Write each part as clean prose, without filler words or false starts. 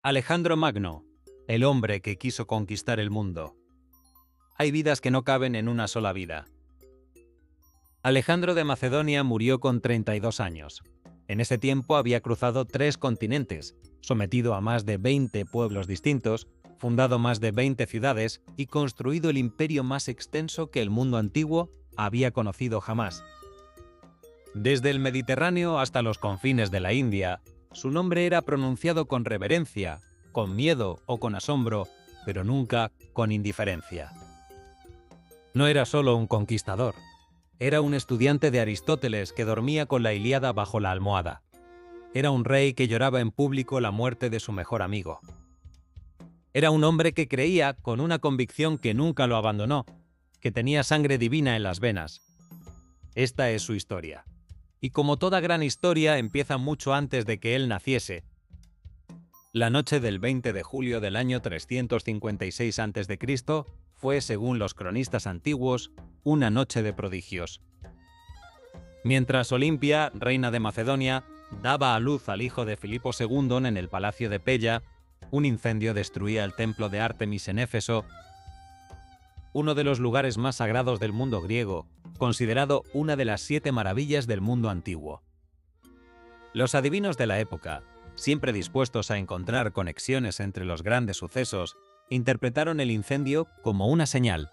Alejandro Magno, el hombre que quiso conquistar el mundo. Hay vidas que no caben en una sola vida. Alejandro de Macedonia murió con 32 años. En ese tiempo había cruzado 3 continentes, sometido a más de 20 pueblos distintos, fundado más de 20 ciudades y construido el imperio más extenso que el mundo antiguo había conocido jamás. Desde el Mediterráneo hasta los confines de la India, su nombre era pronunciado con reverencia, con miedo o con asombro, pero nunca con indiferencia. No era solo un conquistador, era un estudiante de Aristóteles que dormía con la Ilíada bajo la almohada. Era un rey que lloraba en público la muerte de su mejor amigo. Era un hombre que creía, con una convicción que nunca lo abandonó, que tenía sangre divina en las venas. Esta es su historia. Y como toda gran historia, empieza mucho antes de que él naciese. La noche del 20 de julio del año 356 a.C. fue, según los cronistas antiguos, una noche de prodigios. Mientras Olimpia, reina de Macedonia, daba a luz al hijo de Filipo II en el palacio de Pella, un incendio destruía el templo de Ártemis en Éfeso, uno de los lugares más sagrados del mundo griego, considerado una de las 7 maravillas del mundo antiguo. Los adivinos de la época, siempre dispuestos a encontrar conexiones entre los grandes sucesos, interpretaron el incendio como una señal.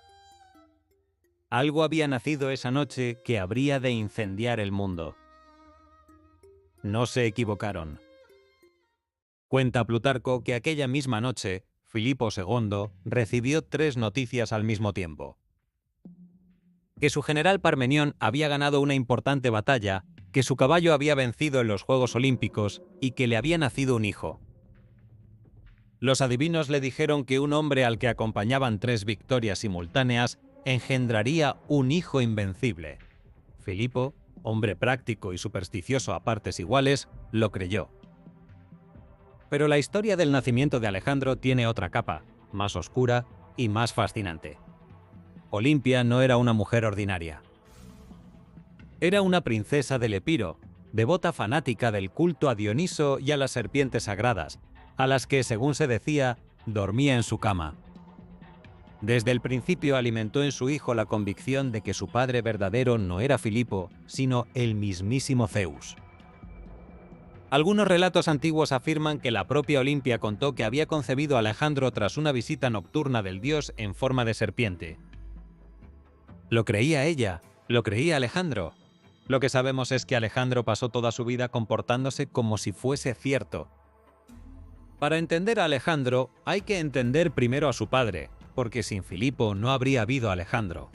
Algo había nacido esa noche que habría de incendiar el mundo. No se equivocaron. Cuenta Plutarco que aquella misma noche, Filipo II recibió 3 noticias al mismo tiempo. Que su general Parmenión había ganado una importante batalla, que su caballo había vencido en los Juegos Olímpicos y que le había nacido un hijo. Los adivinos le dijeron que un hombre al que acompañaban 3 victorias simultáneas engendraría un hijo invencible. Filipo, hombre práctico y supersticioso a partes iguales, lo creyó. Pero la historia del nacimiento de Alejandro tiene otra capa, más oscura y más fascinante. Olimpia no era una mujer ordinaria. Era una princesa del Epiro, devota fanática del culto a Dioniso y a las serpientes sagradas, a las que, según se decía, dormía en su cama. Desde el principio alimentó en su hijo la convicción de que su padre verdadero no era Filipo, sino el mismísimo Zeus. Algunos relatos antiguos afirman que la propia Olimpia contó que había concebido a Alejandro tras una visita nocturna del dios en forma de serpiente. ¿Lo creía ella? ¿Lo creía Alejandro? Lo que sabemos es que Alejandro pasó toda su vida comportándose como si fuese cierto. Para entender a Alejandro, hay que entender primero a su padre, porque sin Filipo no habría habido Alejandro.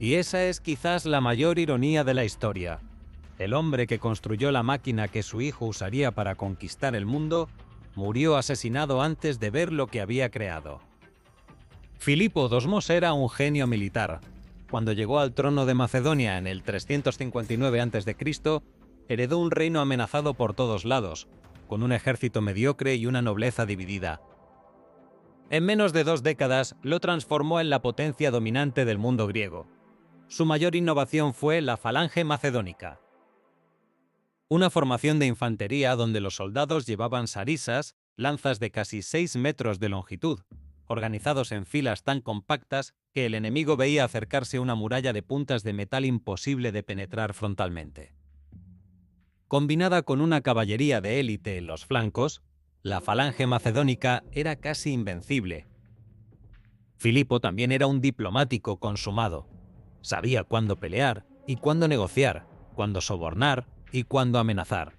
Y esa es quizás la mayor ironía de la historia. El hombre que construyó la máquina que su hijo usaría para conquistar el mundo, murió asesinado antes de ver lo que había creado. Filipo Dosmos era un genio militar. Cuando llegó al trono de Macedonia en el 359 a.C., heredó un reino amenazado por todos lados, con un ejército mediocre y una nobleza dividida. En menos de 2 décadas lo transformó en la potencia dominante del mundo griego. Su mayor innovación fue la falange macedónica. Una formación de infantería donde los soldados llevaban sarisas, lanzas de casi 6 metros de longitud, organizados en filas tan compactas que el enemigo veía acercarse una muralla de puntas de metal imposible de penetrar frontalmente. Combinada con una caballería de élite en los flancos, la falange macedónica era casi invencible. Filipo también era un diplomático consumado. Sabía cuándo pelear y cuándo negociar, cuándo sobornar y cuándo amenazar.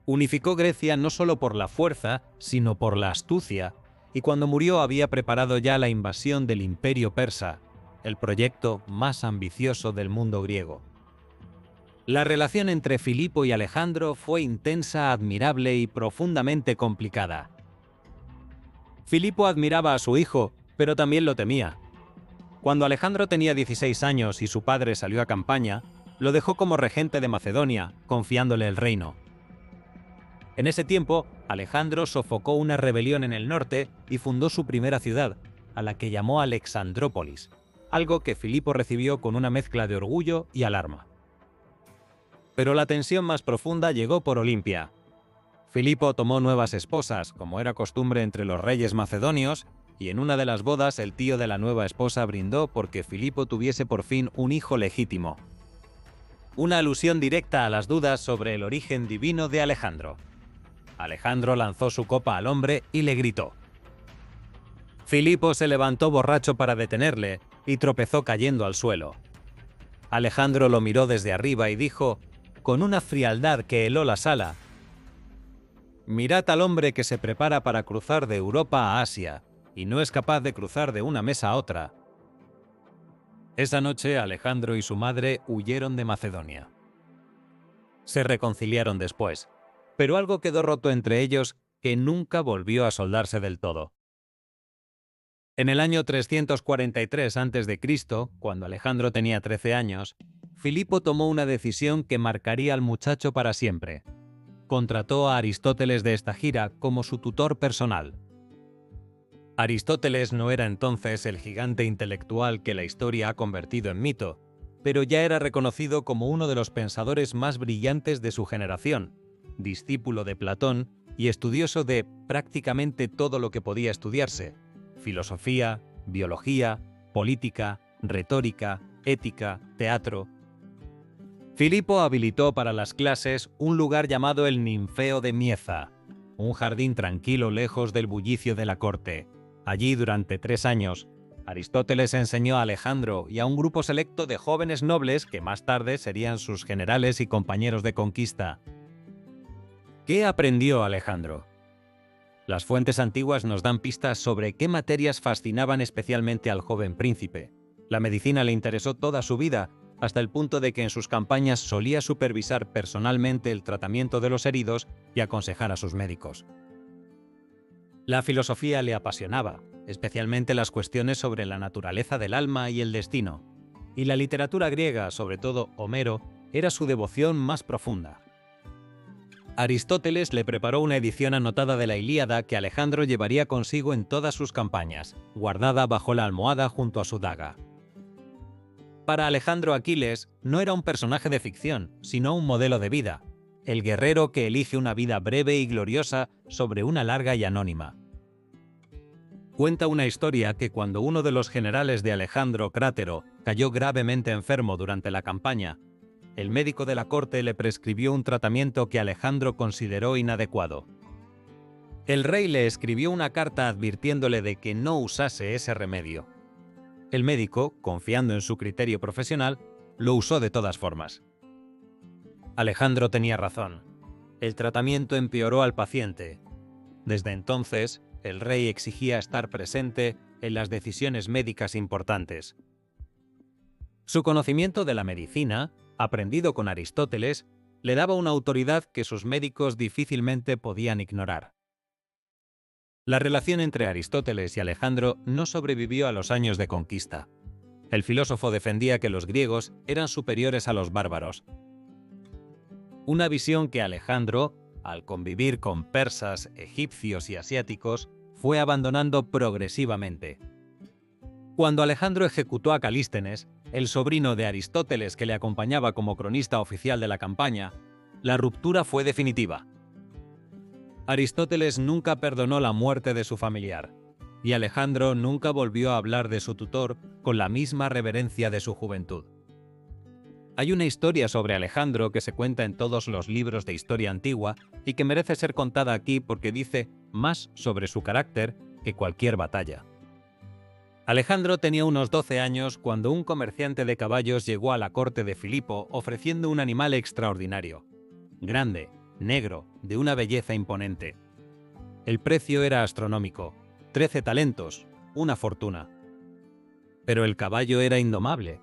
Unificó Grecia no solo por la fuerza, sino por la astucia, y cuando murió había preparado ya la invasión del Imperio Persa, el proyecto más ambicioso del mundo griego. La relación entre Filipo y Alejandro fue intensa, admirable y profundamente complicada. Filipo admiraba a su hijo, pero también lo temía. Cuando Alejandro tenía 16 años y su padre salió a campaña, lo dejó como regente de Macedonia, confiándole el reino. En ese tiempo, Alejandro sofocó una rebelión en el norte y fundó su primera ciudad, a la que llamó Alexandrópolis, algo que Filipo recibió con una mezcla de orgullo y alarma. Pero la tensión más profunda llegó por Olimpia. Filipo tomó nuevas esposas, como era costumbre entre los reyes macedonios, y en una de las bodas el tío de la nueva esposa brindó porque Filipo tuviese por fin un hijo legítimo. Una alusión directa a las dudas sobre el origen divino de Alejandro. Alejandro lanzó su copa al hombre y le gritó. Filipo se levantó borracho para detenerle y tropezó cayendo al suelo. Alejandro lo miró desde arriba y dijo, con una frialdad que heló la sala: «Mirad al hombre que se prepara para cruzar de Europa a Asia, y no es capaz de cruzar de una mesa a otra». Esa noche Alejandro y su madre huyeron de Macedonia. Se reconciliaron después, pero algo quedó roto entre ellos que nunca volvió a soldarse del todo. En el año 343 a.C., cuando Alejandro tenía 13 años, Filipo tomó una decisión que marcaría al muchacho para siempre. Contrató a Aristóteles de Estagira como su tutor personal. Aristóteles no era entonces el gigante intelectual que la historia ha convertido en mito, pero ya era reconocido como uno de los pensadores más brillantes de su generación, discípulo de Platón y estudioso de prácticamente todo lo que podía estudiarse: filosofía, biología, política, retórica, ética, teatro. Filipo habilitó para las clases un lugar llamado el Ninfeo de Mieza, un jardín tranquilo lejos del bullicio de la corte. Allí, durante 3 años, Aristóteles enseñó a Alejandro y a un grupo selecto de jóvenes nobles que más tarde serían sus generales y compañeros de conquista. ¿Qué aprendió Alejandro? Las fuentes antiguas nos dan pistas sobre qué materias fascinaban especialmente al joven príncipe. La medicina le interesó toda su vida, hasta el punto de que en sus campañas solía supervisar personalmente el tratamiento de los heridos y aconsejar a sus médicos. La filosofía le apasionaba, especialmente las cuestiones sobre la naturaleza del alma y el destino. Y la literatura griega, sobre todo Homero, era su devoción más profunda. Aristóteles le preparó una edición anotada de la Ilíada que Alejandro llevaría consigo en todas sus campañas, guardada bajo la almohada junto a su daga. Para Alejandro, Aquiles no era un personaje de ficción, sino un modelo de vida, el guerrero que elige una vida breve y gloriosa sobre una larga y anónima. Cuenta una historia que cuando uno de los generales de Alejandro, Crátero, cayó gravemente enfermo durante la campaña, el médico de la corte le prescribió un tratamiento que Alejandro consideró inadecuado. El rey le escribió una carta advirtiéndole de que no usase ese remedio. El médico, confiando en su criterio profesional, lo usó de todas formas. Alejandro tenía razón. El tratamiento empeoró al paciente. Desde entonces, el rey exigía estar presente en las decisiones médicas importantes. Su conocimiento de la medicina, aprendido con Aristóteles, le daba una autoridad que sus médicos difícilmente podían ignorar. La relación entre Aristóteles y Alejandro no sobrevivió a los años de conquista. El filósofo defendía que los griegos eran superiores a los bárbaros. Una visión que Alejandro, al convivir con persas, egipcios y asiáticos, fue abandonando progresivamente. Cuando Alejandro ejecutó a Calístenes, el sobrino de Aristóteles que le acompañaba como cronista oficial de la campaña, la ruptura fue definitiva. Aristóteles nunca perdonó la muerte de su familiar, y Alejandro nunca volvió a hablar de su tutor con la misma reverencia de su juventud. Hay una historia sobre Alejandro que se cuenta en todos los libros de historia antigua y que merece ser contada aquí porque dice más sobre su carácter que cualquier batalla. Alejandro tenía unos 12 años cuando un comerciante de caballos llegó a la corte de Filipo ofreciendo un animal extraordinario, grande, negro, de una belleza imponente. El precio era astronómico, 13 talentos, una fortuna. Pero el caballo era indomable.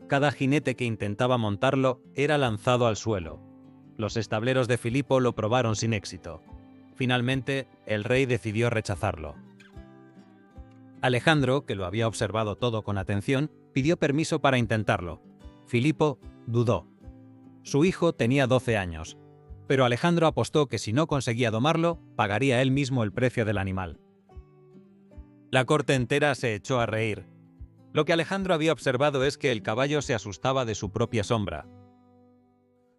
Cada jinete que intentaba montarlo era lanzado al suelo. Los estableros de Filipo lo probaron sin éxito. Finalmente, el rey decidió rechazarlo. Alejandro, que lo había observado todo con atención, pidió permiso para intentarlo. Filipo dudó. Su hijo tenía 12 años, pero Alejandro apostó que si no conseguía domarlo, pagaría él mismo el precio del animal. La corte entera se echó a reír. Lo que Alejandro había observado es que el caballo se asustaba de su propia sombra.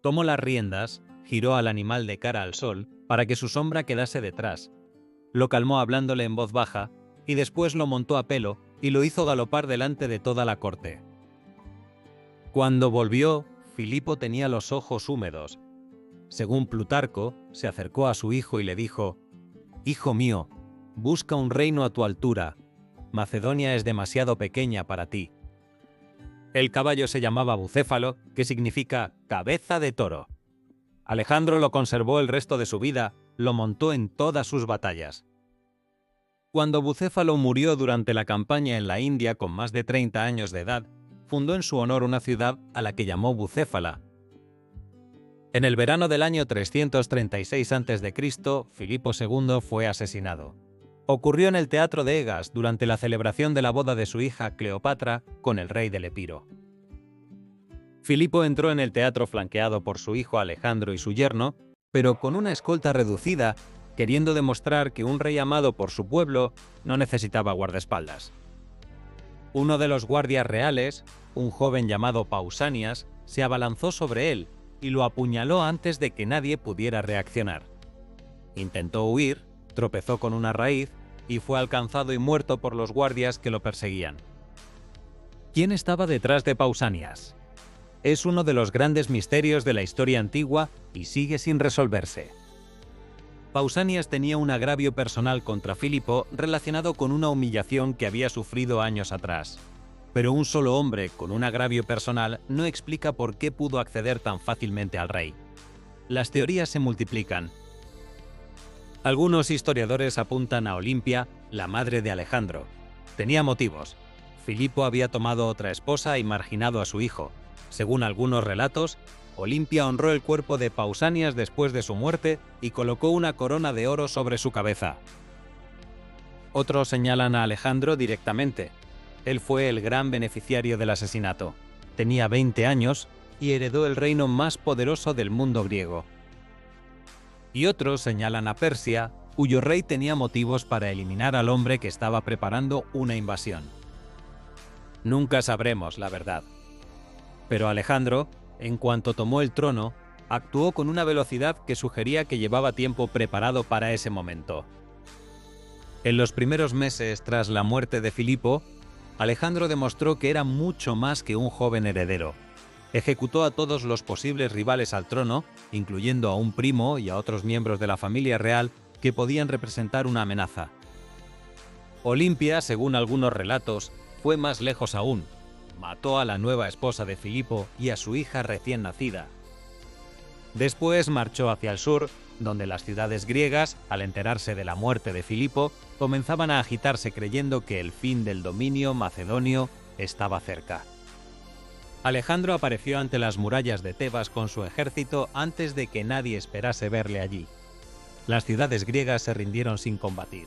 Tomó las riendas, giró al animal de cara al sol para que su sombra quedase detrás. Lo calmó hablándole en voz baja y después lo montó a pelo y lo hizo galopar delante de toda la corte. Cuando volvió, Filipo tenía los ojos húmedos. Según Plutarco, se acercó a su hijo y le dijo: «Hijo mío, busca un reino a tu altura. Macedonia es demasiado pequeña para ti». El caballo se llamaba Bucéfalo, que significa cabeza de toro. Alejandro lo conservó el resto de su vida, lo montó en todas sus batallas. Cuando Bucéfalo murió durante la campaña en la India con más de 30 años de edad, fundó en su honor una ciudad a la que llamó Bucéfala. En el verano del año 336 a.C., Filipo II fue asesinado. Ocurrió en el teatro de Egas durante la celebración de la boda de su hija Cleopatra con el rey del Epiro. Filipo entró en el teatro flanqueado por su hijo Alejandro y su yerno, pero con una escolta reducida, queriendo demostrar que un rey amado por su pueblo no necesitaba guardaespaldas. Uno de los guardias reales, un joven llamado Pausanias, se abalanzó sobre él y lo apuñaló antes de que nadie pudiera reaccionar. Intentó huir, tropezó con una raíz y fue alcanzado y muerto por los guardias que lo perseguían. ¿Quién estaba detrás de Pausanias? Es uno de los grandes misterios de la historia antigua y sigue sin resolverse. Pausanias tenía un agravio personal contra Filipo relacionado con una humillación que había sufrido años atrás. Pero un solo hombre con un agravio personal no explica por qué pudo acceder tan fácilmente al rey. Las teorías se multiplican. Algunos historiadores apuntan a Olimpia, la madre de Alejandro. Tenía motivos. Filipo había tomado otra esposa y marginado a su hijo. Según algunos relatos, Olimpia honró el cuerpo de Pausanias después de su muerte y colocó una corona de oro sobre su cabeza. Otros señalan a Alejandro directamente. Él fue el gran beneficiario del asesinato. Tenía 20 años y heredó el reino más poderoso del mundo griego. Y otros señalan a Persia, cuyo rey tenía motivos para eliminar al hombre que estaba preparando una invasión. Nunca sabremos la verdad. Pero Alejandro, en cuanto tomó el trono, actuó con una velocidad que sugería que llevaba tiempo preparado para ese momento. En los primeros meses tras la muerte de Filipo, Alejandro demostró que era mucho más que un joven heredero. Ejecutó a todos los posibles rivales al trono, incluyendo a un primo y a otros miembros de la familia real que podían representar una amenaza. Olimpia, según algunos relatos, fue más lejos aún. Mató a la nueva esposa de Filipo y a su hija recién nacida. Después marchó hacia el sur, donde las ciudades griegas, al enterarse de la muerte de Filipo, comenzaban a agitarse creyendo que el fin del dominio macedonio estaba cerca. Alejandro apareció ante las murallas de Tebas con su ejército antes de que nadie esperase verle allí. Las ciudades griegas se rindieron sin combatir.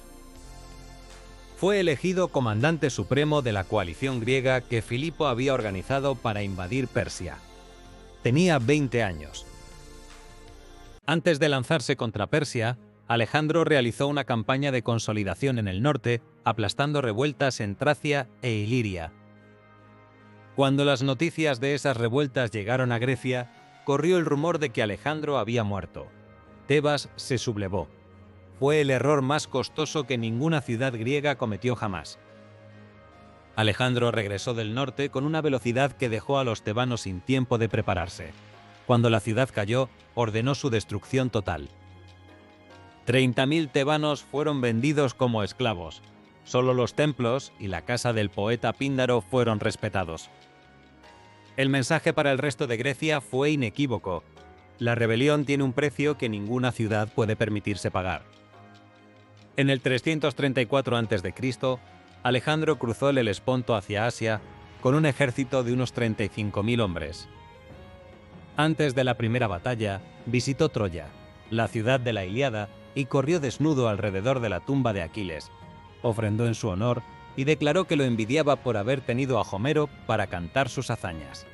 Fue elegido comandante supremo de la coalición griega que Filipo había organizado para invadir Persia. Tenía 20 años. Antes de lanzarse contra Persia, Alejandro realizó una campaña de consolidación en el norte, aplastando revueltas en Tracia e Iliria. Cuando las noticias de esas revueltas llegaron a Grecia, corrió el rumor de que Alejandro había muerto. Tebas se sublevó. Fue el error más costoso que ninguna ciudad griega cometió jamás. Alejandro regresó del norte con una velocidad que dejó a los tebanos sin tiempo de prepararse. Cuando la ciudad cayó, ordenó su destrucción total. 30.000 tebanos fueron vendidos como esclavos. Solo los templos y la casa del poeta Píndaro fueron respetados. El mensaje para el resto de Grecia fue inequívoco. La rebelión tiene un precio que ninguna ciudad puede permitirse pagar. En el 334 a.C., Alejandro cruzó el Helesponto hacia Asia con un ejército de unos 35.000 hombres. Antes de la primera batalla, visitó Troya, la ciudad de la Ilíada, y corrió desnudo alrededor de la tumba de Aquiles. Ofrendó en su honor y declaró que lo envidiaba por haber tenido a Homero para cantar sus hazañas.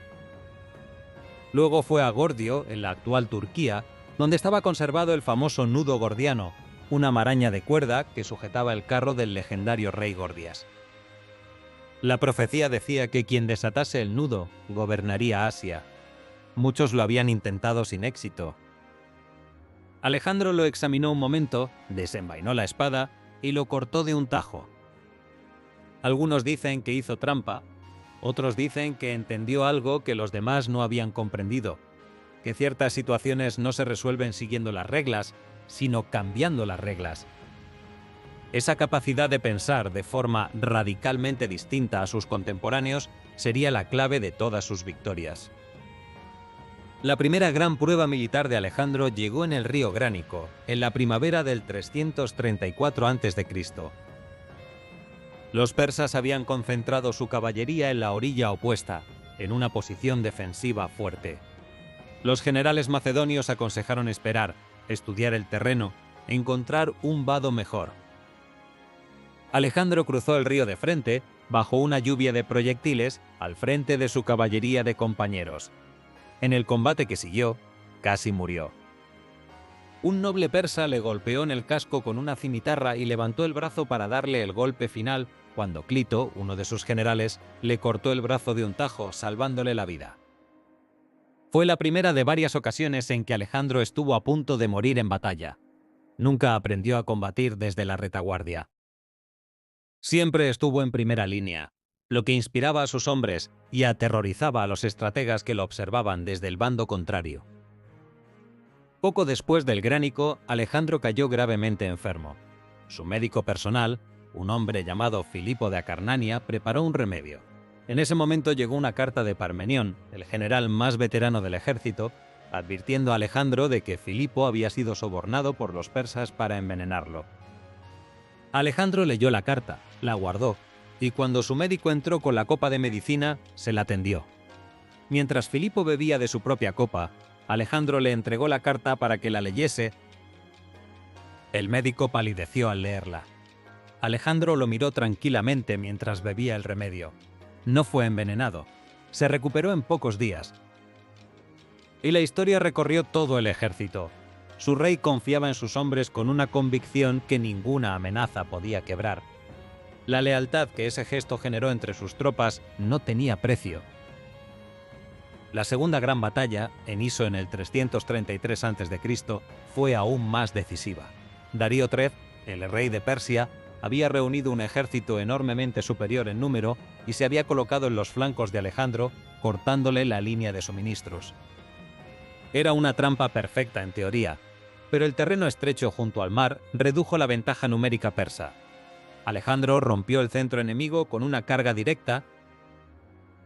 Luego fue a Gordio, en la actual Turquía, donde estaba conservado el famoso nudo gordiano, una maraña de cuerda que sujetaba el carro del legendario rey Gordias. La profecía decía que quien desatase el nudo gobernaría Asia. Muchos lo habían intentado sin éxito. Alejandro lo examinó un momento, desenvainó la espada y lo cortó de un tajo. Algunos dicen que hizo trampa, otros dicen que entendió algo que los demás no habían comprendido, que ciertas situaciones no se resuelven siguiendo las reglas, sino cambiando las reglas. Esa capacidad de pensar de forma radicalmente distinta a sus contemporáneos sería la clave de todas sus victorias. La primera gran prueba militar de Alejandro llegó en el río Gránico, en la primavera del 334 a.C. Los persas habían concentrado su caballería en la orilla opuesta, en una posición defensiva fuerte. Los generales macedonios aconsejaron esperar, estudiar el terreno, encontrar un vado mejor. Alejandro cruzó el río de frente, bajo una lluvia de proyectiles, al frente de su caballería de compañeros. En el combate que siguió, casi murió. Un noble persa le golpeó en el casco con una cimitarra y levantó el brazo para darle el golpe final, cuando Clito, uno de sus generales, le cortó el brazo de un tajo, salvándole la vida. Fue la primera de varias ocasiones en que Alejandro estuvo a punto de morir en batalla. Nunca aprendió a combatir desde la retaguardia. Siempre estuvo en primera línea, lo que inspiraba a sus hombres y aterrorizaba a los estrategas que lo observaban desde el bando contrario. Poco después del Gránico, Alejandro cayó gravemente enfermo. Su médico personal, un hombre llamado Filipo de Acarnania, preparó un remedio. En ese momento llegó una carta de Parmenión, el general más veterano del ejército, advirtiendo a Alejandro de que Filipo había sido sobornado por los persas para envenenarlo. Alejandro leyó la carta, la guardó, y cuando su médico entró con la copa de medicina, se la tendió. Mientras Filipo bebía de su propia copa, Alejandro le entregó la carta para que la leyese. El médico palideció al leerla. Alejandro lo miró tranquilamente mientras bebía el remedio. No fue envenenado. Se recuperó en pocos días. Y la historia recorrió todo el ejército. Su rey confiaba en sus hombres con una convicción que ninguna amenaza podía quebrar. La lealtad que ese gesto generó entre sus tropas no tenía precio. La segunda gran batalla, en Iso en el 333 a.C., fue aún más decisiva. Darío III, el rey de Persia, había reunido un ejército enormemente superior en número y se había colocado en los flancos de Alejandro, cortándole la línea de suministros. Era una trampa perfecta en teoría, pero el terreno estrecho junto al mar redujo la ventaja numérica persa. Alejandro rompió el centro enemigo con una carga directa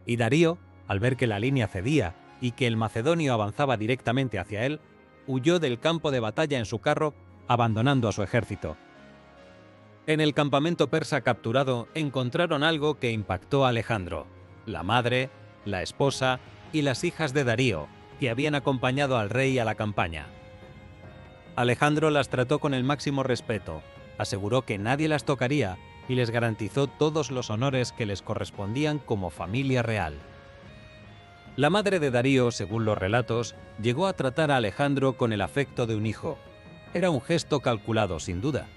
y Darío, al ver que la línea cedía y que el macedonio avanzaba directamente hacia él, huyó del campo de batalla en su carro, abandonando a su ejército. En el campamento persa capturado encontraron algo que impactó a Alejandro: la madre, la esposa y las hijas de Darío, que habían acompañado al rey a la campaña. Alejandro las trató con el máximo respeto, aseguró que nadie las tocaría y les garantizó todos los honores que les correspondían como familia real. La madre de Darío, según los relatos, llegó a tratar a Alejandro con el afecto de un hijo. Era un gesto calculado, sin duda.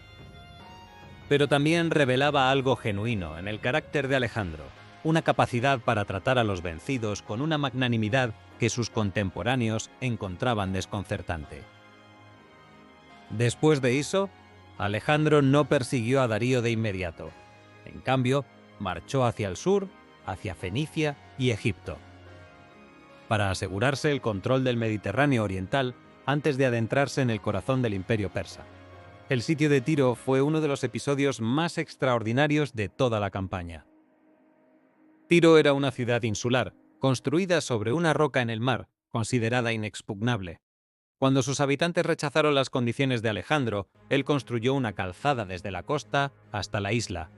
Pero también revelaba algo genuino en el carácter de Alejandro, una capacidad para tratar a los vencidos con una magnanimidad que sus contemporáneos encontraban desconcertante. Después de Iso, Alejandro no persiguió a Darío de inmediato. En cambio, marchó hacia el sur, hacia Fenicia y Egipto, para asegurarse el control del Mediterráneo oriental antes de adentrarse en el corazón del imperio persa. El sitio de Tiro fue uno de los episodios más extraordinarios de toda la campaña. Tiro era una ciudad insular, construida sobre una roca en el mar, considerada inexpugnable. Cuando sus habitantes rechazaron las condiciones de Alejandro, él construyó una calzada desde la costa hasta la isla.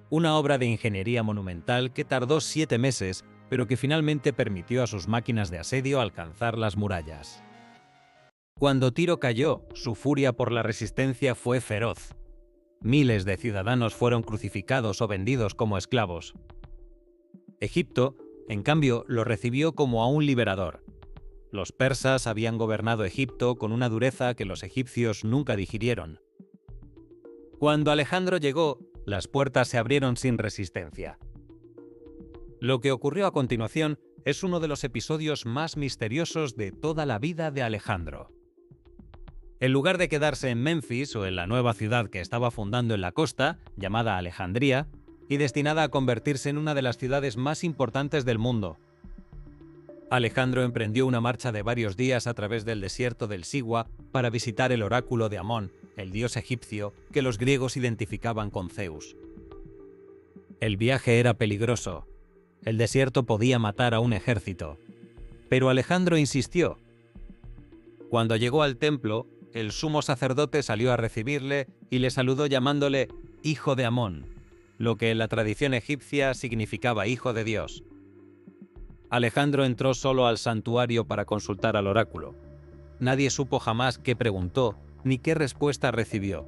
Una obra de ingeniería monumental que tardó 7 meses, pero que finalmente permitió a sus máquinas de asedio alcanzar las murallas. Cuando Tiro cayó, su furia por la resistencia fue feroz. Miles de ciudadanos fueron crucificados o vendidos como esclavos. Egipto, en cambio, lo recibió como a un liberador. Los persas habían gobernado Egipto con una dureza que los egipcios nunca digirieron. Cuando Alejandro llegó, las puertas se abrieron sin resistencia. Lo que ocurrió a continuación es uno de los episodios más misteriosos de toda la vida de Alejandro. En lugar de quedarse en Memphis o en la nueva ciudad que estaba fundando en la costa, llamada Alejandría, y destinada a convertirse en una de las ciudades más importantes del mundo, Alejandro emprendió una marcha de varios días a través del desierto del Sigua para visitar el oráculo de Amón, el dios egipcio que los griegos identificaban con Zeus. El viaje era peligroso. El desierto podía matar a un ejército. Pero Alejandro insistió. Cuando llegó al templo, el sumo sacerdote salió a recibirle y le saludó llamándole Hijo de Amón, lo que en la tradición egipcia significaba Hijo de Dios. Alejandro entró solo al santuario para consultar al oráculo. Nadie supo jamás qué preguntó ni qué respuesta recibió.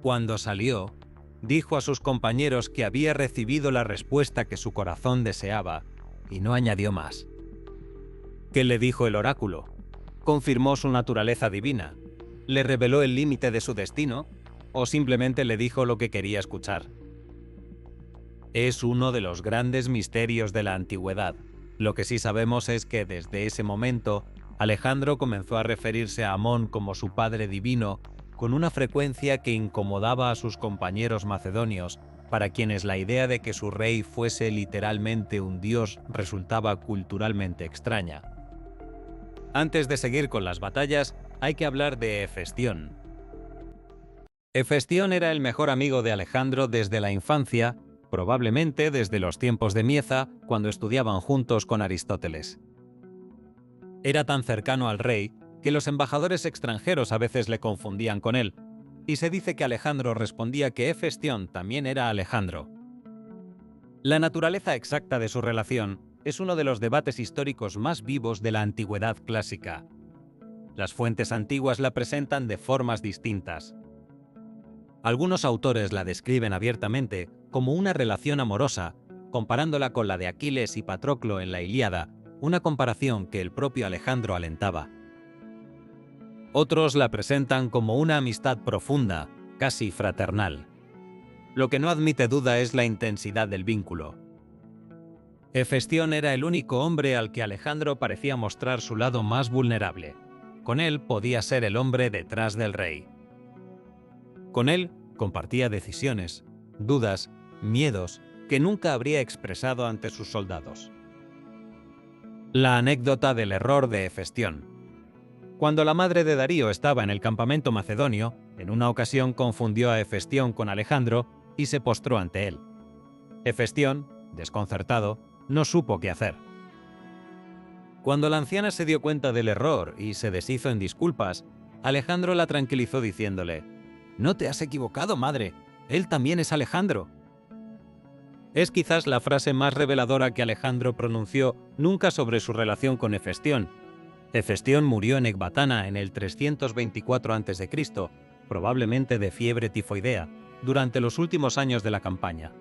Cuando salió, dijo a sus compañeros que había recibido la respuesta que su corazón deseaba y no añadió más. ¿Qué le dijo el oráculo? ¿Confirmó su naturaleza divina? ¿Le reveló el límite de su destino? ¿O simplemente le dijo lo que quería escuchar? Es uno de los grandes misterios de la antigüedad. Lo que sí sabemos es que desde ese momento, Alejandro comenzó a referirse a Amón como su padre divino con una frecuencia que incomodaba a sus compañeros macedonios, para quienes la idea de que su rey fuese literalmente un dios resultaba culturalmente extraña. Antes de seguir con las batallas, hay que hablar de Hefestión. Hefestión era el mejor amigo de Alejandro desde la infancia, probablemente desde los tiempos de Mieza, cuando estudiaban juntos con Aristóteles. Era tan cercano al rey que los embajadores extranjeros a veces le confundían con él, y se dice que Alejandro respondía que Hefestión también era Alejandro. La naturaleza exacta de su relación es uno de los debates históricos más vivos de la antigüedad clásica. Las fuentes antiguas la presentan de formas distintas. Algunos autores la describen abiertamente como una relación amorosa, comparándola con la de Aquiles y Patroclo en la Ilíada, una comparación que el propio Alejandro alentaba. Otros la presentan como una amistad profunda, casi fraternal. Lo que no admite duda es la intensidad del vínculo. Hefestión era el único hombre al que Alejandro parecía mostrar su lado más vulnerable. Con él podía ser el hombre detrás del rey. Con él compartía decisiones, dudas, miedos que nunca habría expresado ante sus soldados. La anécdota del error de Hefestión. Cuando la madre de Darío estaba en el campamento macedonio, en una ocasión confundió a Hefestión con Alejandro y se postró ante él. Hefestión, desconcertado, no supo qué hacer. Cuando la anciana se dio cuenta del error y se deshizo en disculpas, Alejandro la tranquilizó diciéndole: «No te has equivocado, madre, él también es Alejandro». Es quizás la frase más reveladora que Alejandro pronunció nunca sobre su relación con Hefestión. Hefestión murió en Ecbatana en el 324 a.C., probablemente de fiebre tifoidea, durante los últimos años de la campaña.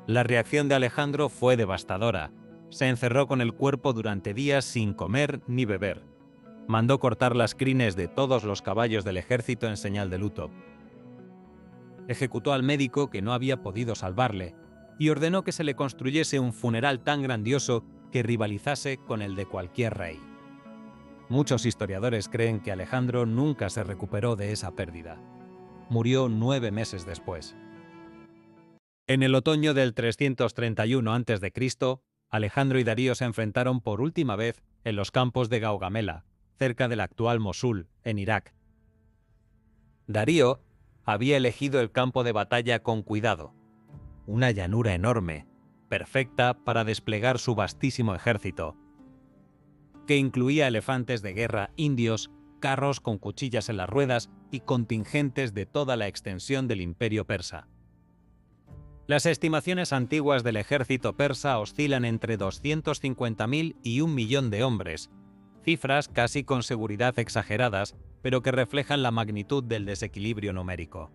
La reacción de Alejandro fue devastadora. Se encerró con el cuerpo durante días sin comer ni beber. Mandó cortar las crines de todos los caballos del ejército en señal de luto. Ejecutó al médico que no había podido salvarle y ordenó que se le construyese un funeral tan grandioso que rivalizase con el de cualquier rey. Muchos historiadores creen que Alejandro nunca se recuperó de esa pérdida. Murió 9 meses después. En el otoño del 331 a.C., Alejandro y Darío se enfrentaron por última vez en los campos de Gaugamela, cerca de la actual Mosul, en Irak. Darío había elegido el campo de batalla con cuidado, una llanura enorme, perfecta para desplegar su vastísimo ejército, que incluía elefantes de guerra indios, carros con cuchillas en las ruedas y contingentes de toda la extensión del imperio persa. Las estimaciones antiguas del ejército persa oscilan entre 250.000 y 1 millón de hombres, cifras casi con seguridad exageradas, pero que reflejan la magnitud del desequilibrio numérico.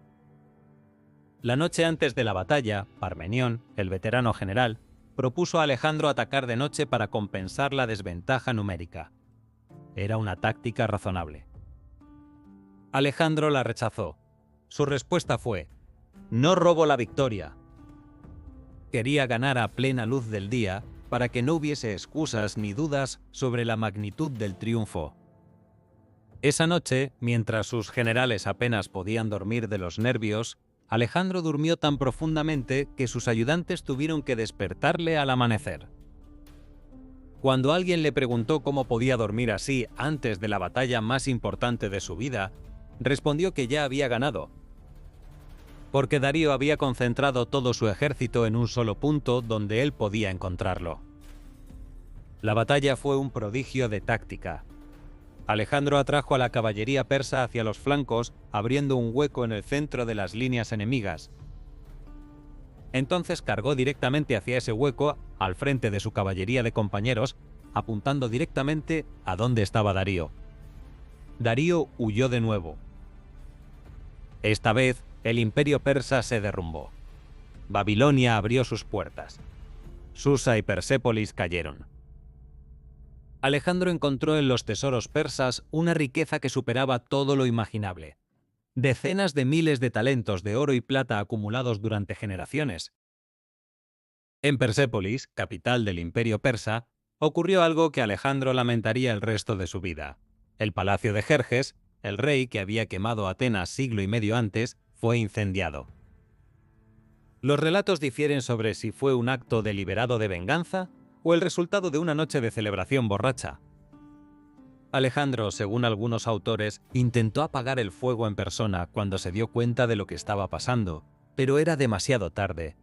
La noche antes de la batalla, Parmenión, el veterano general, propuso a Alejandro atacar de noche para compensar la desventaja numérica. Era una táctica razonable. Alejandro la rechazó. Su respuesta fue: «No robo la victoria». Quería ganar a plena luz del día para que no hubiese excusas ni dudas sobre la magnitud del triunfo. Esa noche, mientras sus generales apenas podían dormir de los nervios, Alejandro durmió tan profundamente que sus ayudantes tuvieron que despertarle al amanecer. Cuando alguien le preguntó cómo podía dormir así antes de la batalla más importante de su vida, respondió que ya había ganado, porque Darío había concentrado todo su ejército en un solo punto donde él podía encontrarlo. La batalla fue un prodigio de táctica. Alejandro atrajo a la caballería persa hacia los flancos, abriendo un hueco en el centro de las líneas enemigas. Entonces cargó directamente hacia ese hueco, al frente de su caballería de compañeros, apuntando directamente a donde estaba Darío. Darío huyó de nuevo. Esta vez, el imperio persa se derrumbó. Babilonia abrió sus puertas. Susa y Persépolis cayeron. Alejandro encontró en los tesoros persas una riqueza que superaba todo lo imaginable. Decenas de miles de talentos de oro y plata acumulados durante generaciones. En Persépolis, capital del imperio persa, ocurrió algo que Alejandro lamentaría el resto de su vida. El palacio de Jerjes, el rey que había quemado Atenas siglo y medio antes, fue incendiado. Los relatos difieren sobre si fue un acto deliberado de venganza o el resultado de una noche de celebración borracha. Alejandro, según algunos autores, intentó apagar el fuego en persona cuando se dio cuenta de lo que estaba pasando, pero era demasiado tarde.